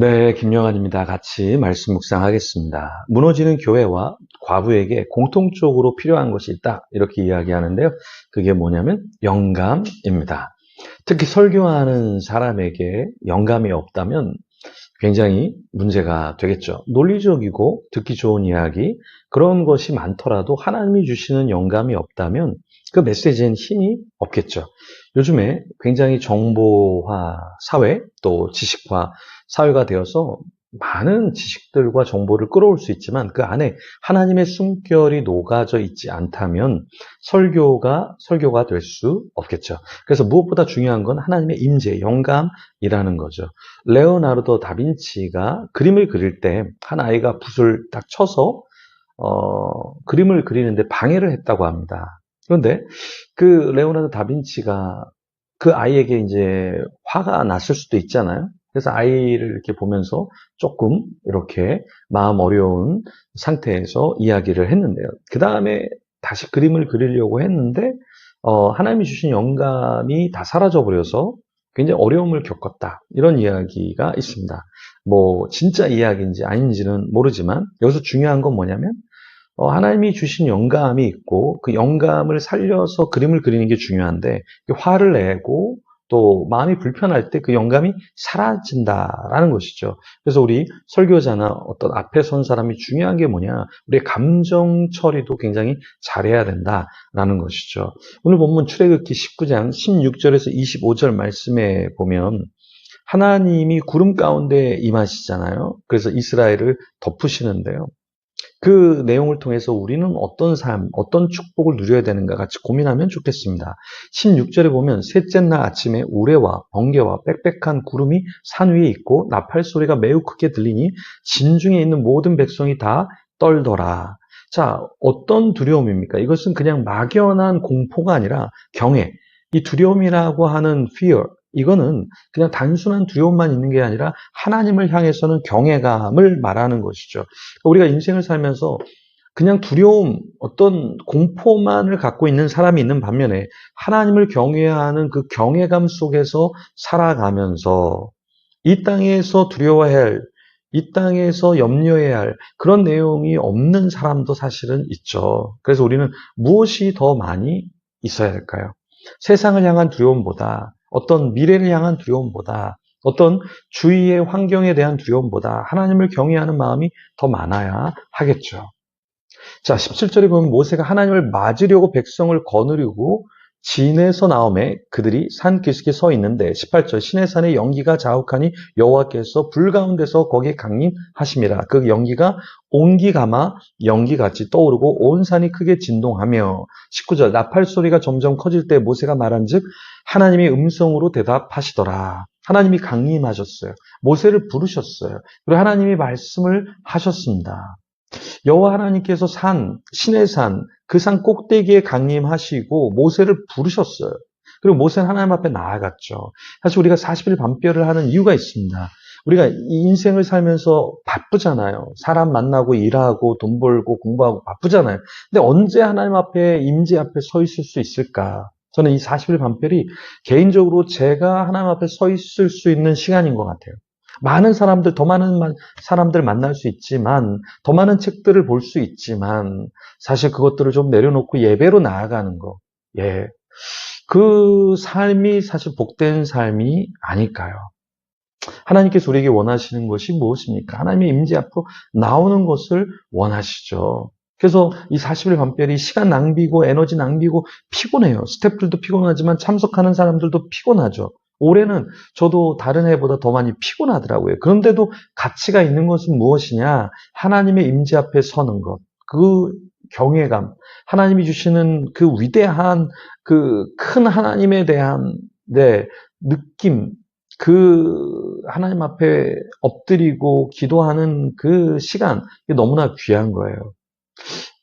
네, 김영환입니다. 같이 말씀 묵상하겠습니다. 무너지는 교회와 과부에게 공통적으로 필요한 것이 있다. 이렇게 이야기하는데요. 그게 뭐냐면 영감입니다. 특히 설교하는 사람에게 영감이 없다면 굉장히 문제가 되겠죠. 논리적이고 듣기 좋은 이야기, 그런 것이 많더라도 하나님이 주시는 영감이 없다면 그 메시지엔 힘이 없겠죠. 요즘에 굉장히 정보화 사회, 또 지식화 사회가 되어서 많은 지식들과 정보를 끌어올 수 있지만 그 안에 하나님의 숨결이 녹아져 있지 않다면 설교가 될 수 없겠죠. 그래서 무엇보다 중요한 건 하나님의 임재, 영감이라는 거죠. 레오나르도 다빈치가 그림을 그릴 때 한 아이가 붓을 딱 쳐서 그림을 그리는데 방해를 했다고 합니다. 그런데 그 레오나르도 다빈치가 그 아이에게 이제 화가 났을 수도 있잖아요. 그래서 아이를 이렇게 보면서 조금 이렇게 마음 어려운 상태에서 이야기를 했는데요. 그 다음에 다시 그림을 그리려고 했는데 하나님이 주신 영감이 다 사라져버려서 굉장히 어려움을 겪었다. 이런 이야기가 있습니다. 뭐 진짜 이야기인지 아닌지는 모르지만 여기서 중요한 건 뭐냐면 하나님이 주신 영감이 있고 그 영감을 살려서 그림을 그리는 게 중요한데 화를 내고 또 마음이 불편할 때 그 영감이 사라진다라는 것이죠. 그래서 우리 설교자나 어떤 앞에 선 사람이 중요한 게 뭐냐? 우리의 감정 처리도 굉장히 잘해야 된다라는 것이죠. 오늘 본문 출애굽기 19장 16절에서 25절 말씀에 보면 하나님이 구름 가운데 임하시잖아요. 그래서 이스라엘을 덮으시는데요. 그 내용을 통해서 우리는 어떤 삶, 어떤 축복을 누려야 되는가 같이 고민하면 좋겠습니다. 16절에 보면 셋째 날 아침에 우레와 번개와 빽빽한 구름이 산 위에 있고 나팔 소리가 매우 크게 들리니 진중에 있는 모든 백성이 다 떨더라. 자, 어떤 두려움입니까? 이것은 그냥 막연한 공포가 아니라 경외. 이 두려움이라고 하는 fear, 이거는 그냥 단순한 두려움만 있는 게 아니라 하나님을 향해서는 경외감을 말하는 것이죠. 우리가 인생을 살면서 그냥 두려움, 어떤 공포만을 갖고 있는 사람이 있는 반면에 하나님을 경외하는 그 경외감 속에서 살아가면서 이 땅에서 두려워해야 할, 이 땅에서 염려해야 할 그런 내용이 없는 사람도 사실은 있죠. 그래서 우리는 무엇이 더 많이 있어야 될까요? 세상을 향한 두려움보다, 어떤 미래를 향한 두려움보다, 어떤 주위의 환경에 대한 두려움보다 하나님을 경외하는 마음이 더 많아야 하겠죠. 자, 17절에 보면 모세가 하나님을 맞으려고 백성을 거느리고 진에서 나오매 그들이 산 기슭에 서 있는데 18절 시내산의 연기가 자욱하니 여호와께서 불 가운데서 거기에 강림하심이라. 그 연기가 온기가마 연기같이 떠오르고 온 산이 크게 진동하며 19절 나팔 소리가 점점 커질 때 모세가 말한즉 하나님이 음성으로 대답하시더라. 하나님이 강림하셨어요. 모세를 부르셨어요. 그리고 하나님이 말씀을 하셨습니다. 여호와 하나님께서 신의 산, 그 산 꼭대기에 강림하시고 모세를 부르셨어요. 그리고 모세는 하나님 앞에 나아갔죠. 사실 우리가 40일 밤별을 하는 이유가 있습니다. 우리가 이 인생을 살면서 바쁘잖아요. 사람 만나고 일하고 돈 벌고 공부하고 바쁘잖아요. 근데 언제 하나님 앞에 임재 앞에 서 있을 수 있을까? 저는 이 40일 밤별이 개인적으로 제가 하나님 앞에 서 있을 수 있는 시간인 것 같아요. 많은 사람들, 더 많은 사람들 만날 수 있지만, 더 많은 책들을 볼 수 있지만, 사실 그것들을 좀 내려놓고 예배로 나아가는 거. 예. 그 삶이 사실 복된 삶이 아닐까요? 하나님께서 우리에게 원하시는 것이 무엇입니까? 하나님의 임재 앞으로 나오는 것을 원하시죠. 그래서 이 40일 밤별이 시간 낭비고 에너지 낭비고 피곤해요. 스태프들도 피곤하지만 참석하는 사람들도 피곤하죠. 올해는 저도 다른 해보다 더 많이 피곤하더라고요. 그런데도 가치가 있는 것은 무엇이냐? 하나님의 임재 앞에 서는 것. 그 경외감. 하나님이 주시는 그 위대한 그 큰 하나님에 대한 느낌. 그 하나님 앞에 엎드리고 기도하는 그 시간. 이게 너무나 귀한 거예요.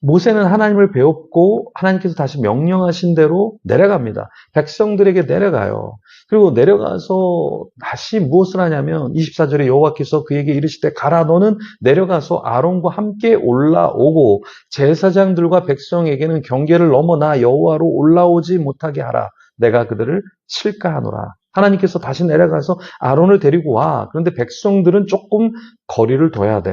모세는 하나님을 배웠고 하나님께서 다시 명령하신 대로 내려갑니다. 백성들에게 내려가요. 그리고 내려가서 다시 무엇을 하냐면 24절에 여호와께서 그에게 이르시되 가라 너는 내려가서 아론과 함께 올라오고 제사장들과 백성에게는 경계를 넘어 나 여호와로 올라오지 못하게 하라. 내가 그들을 칠까 하노라. 하나님께서 다시 내려가서 아론을 데리고 와. 그런데 백성들은 조금 거리를 둬야 돼.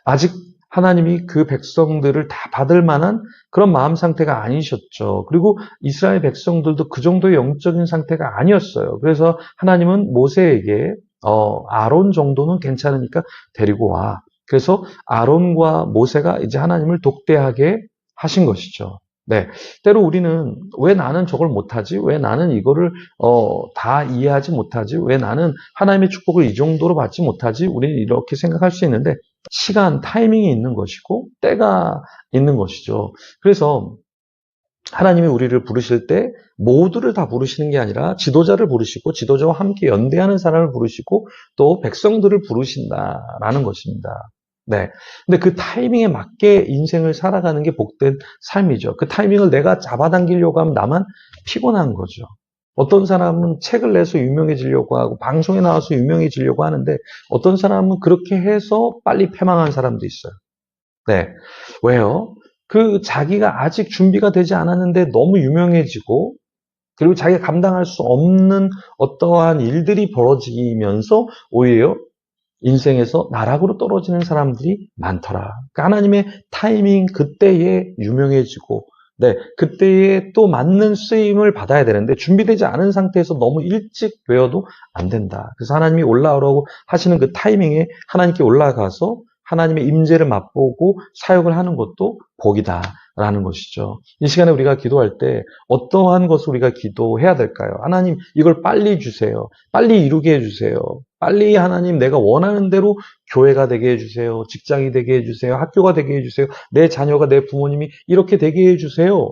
아직 하나님이 그 백성들을 다 받을 만한 그런 마음 상태가 아니셨죠. 그리고 이스라엘 백성들도 그 정도의 영적인 상태가 아니었어요. 그래서 하나님은 모세에게 아론 정도는 괜찮으니까 데리고 와. 그래서 아론과 모세가 이제 하나님을 독대하게 하신 것이죠. 네. 때로 우리는 왜 나는 저걸 못하지? 왜 나는 이거를 다 이해하지 못하지? 왜 나는 하나님의 축복을 이 정도로 받지 못하지? 우리는 이렇게 생각할 수 있는데 시간, 타이밍이 있는 것이고 때가 있는 것이죠. 그래서 하나님이 우리를 부르실 때 모두를 다 부르시는 게 아니라 지도자를 부르시고 지도자와 함께 연대하는 사람을 부르시고 또 백성들을 부르신다라는 것입니다. 네. 근데 그 타이밍에 맞게 인생을 살아가는 게 복된 삶이죠. 그 타이밍을 내가 잡아당기려고 하면 나만 피곤한 거죠. 어떤 사람은 책을 내서 유명해지려고 하고 방송에 나와서 유명해지려고 하는데 어떤 사람은 그렇게 해서 빨리 패망한 사람도 있어요. 네. 왜요? 그 자기가 아직 준비가 되지 않았는데 너무 유명해지고 그리고 자기가 감당할 수 없는 어떠한 일들이 벌어지면서 오히려 인생에서 나락으로 떨어지는 사람들이 많더라. 그러니까 하나님의 타이밍 그때에 유명해지고 네, 그때에 또 맞는 쓰임을 받아야 되는데 준비되지 않은 상태에서 너무 일찍 외워도 안 된다. 그래서 하나님이 올라오라고 하시는 그 타이밍에 하나님께 올라가서 하나님의 임재를 맛보고 사역을 하는 것도 복이다라는 것이죠. 이 시간에 우리가 기도할 때 어떠한 것을 우리가 기도해야 될까요? 하나님 이걸 빨리 주세요. 빨리 이루게 해주세요. 빨리 하나님 내가 원하는 대로 교회가 되게 해주세요. 직장이 되게 해주세요. 학교가 되게 해주세요. 내 자녀가 내 부모님이 이렇게 되게 해주세요.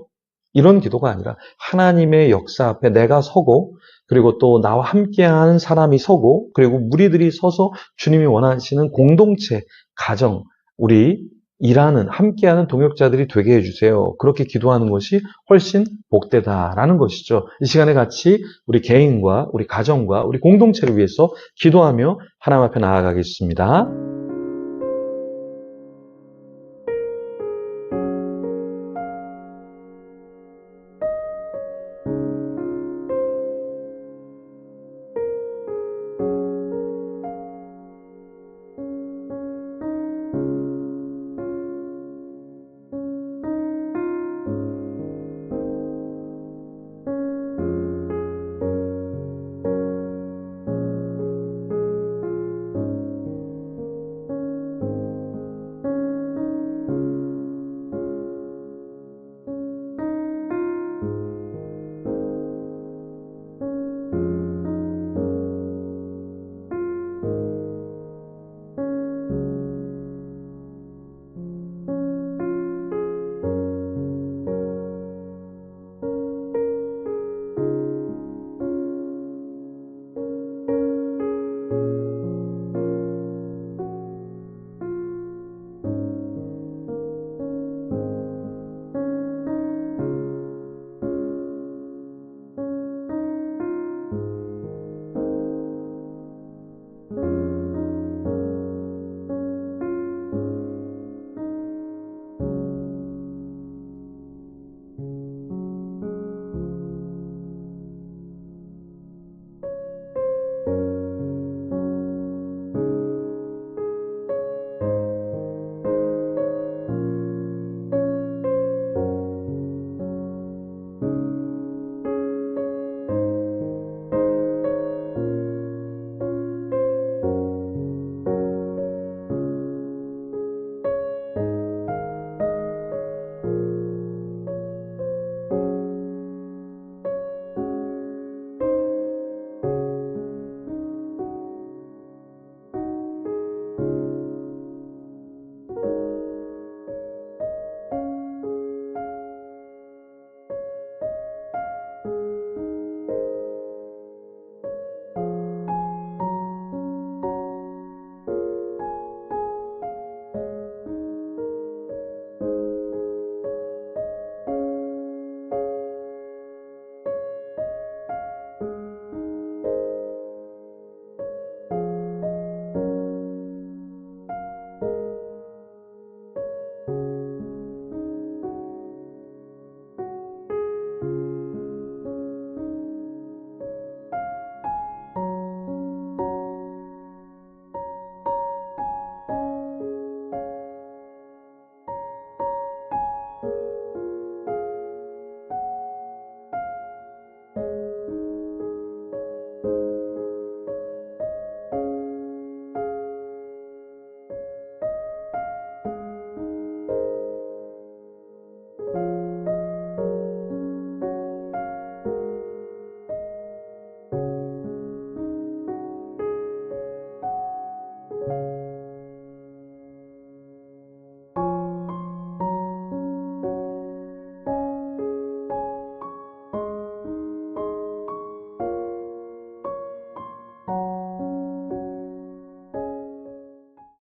이런 기도가 아니라 하나님의 역사 앞에 내가 서고 그리고 또 나와 함께하는 사람이 서고 그리고 무리들이 서서 주님이 원하시는 공동체, 가정, 우리 일하는 함께하는 동역자들이 되게 해주세요. 그렇게 기도하는 것이 훨씬 복되다라는 것이죠. 이 시간에 같이 우리 개인과 우리 가정과 우리 공동체를 위해서 기도하며 하나님 앞에 나아가겠습니다.